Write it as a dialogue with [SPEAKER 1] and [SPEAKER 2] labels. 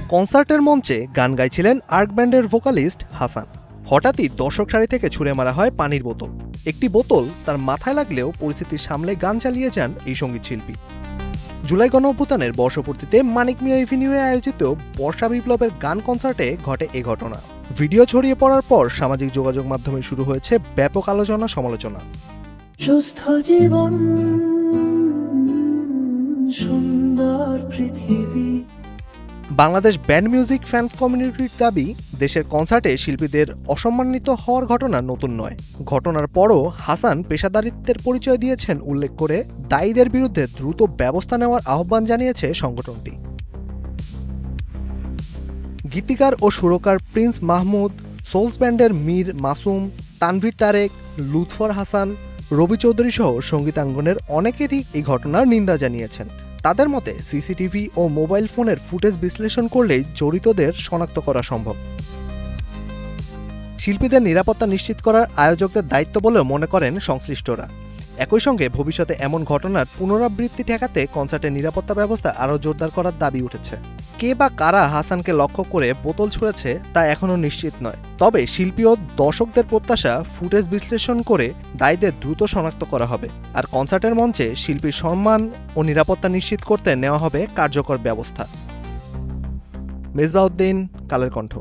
[SPEAKER 1] কনসার্টের মঞ্চে গান গাইছিলেন আর্ক ব্যান্ডের ভোকালিস্ট হাসান। হঠাৎই দর্শক সারি থেকে ছুড়ে মারা হয় পানির বোতল। একটি বোতল তার মাথায় লাগলেও পরিস্থিতি সামলে গান চালিয়ে যান এই সঙ্গীত শিল্পী। জুলাই গণঅভ্যুত্থানের বর্ষপূর্তিতে মানিক মিয়া এভিনিউয়ে আয়োজিত বর্ষা বিপ্লবের গান কনসার্টে ঘটে এ ঘটনা। ভিডিও ছড়িয়ে পড়ার পর সামাজিক যোগাযোগ মাধ্যমে শুরু হয়েছে ব্যাপক আলোচনা সমালোচনা।
[SPEAKER 2] সুস্থ জীবন, সুন্দর পৃথিবী।
[SPEAKER 1] বাংলাদেশ ব্যান্ড মিউজিক ফ্যান্স কমিউনিটির দাবি, দেশের কনসার্টে শিল্পীদের অসম্মানিত হওয়ার ঘটনা নতুন নয়। ঘটনার পরও হাসান পেশাদারিত্বের পরিচয় দিয়েছেন উল্লেখ করে দায়ীদের বিরুদ্ধে দ্রুত ব্যবস্থা নেওয়ার আহ্বান জানিয়েছে সংগঠনটি। গীতিকার ও সুরকার প্রিন্স মাহমুদ, সোলস ব্যান্ডের মীর মাসুম, তানভীর তারেক, লুৎফর হাসান, রবি চৌধুরী সহ সঙ্গীতাঙ্গনের অনেকেরই এই ঘটনার নিন্দা জানিয়েছেন। তাদের মতে সিসিটিভি ও মোবাইল ফোনের ফুটেজ বিশ্লেষণ করলেই জড়িতদের শনাক্ত করা সম্ভব। শিল্পীদের নিরাপত্তা নিশ্চিত করার আয়োজকদের দায়িত্ব বলেও মনে করেন সংশ্লিষ্টরা। একই সঙ্গে ভবিষ্যতে এমন ঘটনার পুনরাবৃত্তি ঠেকাতে কনসার্টের নিরাপত্তা ব্যবস্থা আরও জোরদার করার দাবি উঠেছে। কে বা কারা হাসানকে লক্ষ্য করে বোতল ছুঁড়েছে তা এখনও নিশ্চিত নয়। তবে শিল্পী ও দর্শকদের প্রত্যাশা, ফুটেজ বিশ্লেষণ করে দায়ীদের দ্রুত শনাক্ত করা হবে। আর কনসার্টের মঞ্চে শিল্পীর সম্মান ও নিরাপত্তা নিশ্চিত করতে নেওয়া হবে কার্যকর ব্যবস্থা। মেজবাউদ্দিন, কালের কণ্ঠ।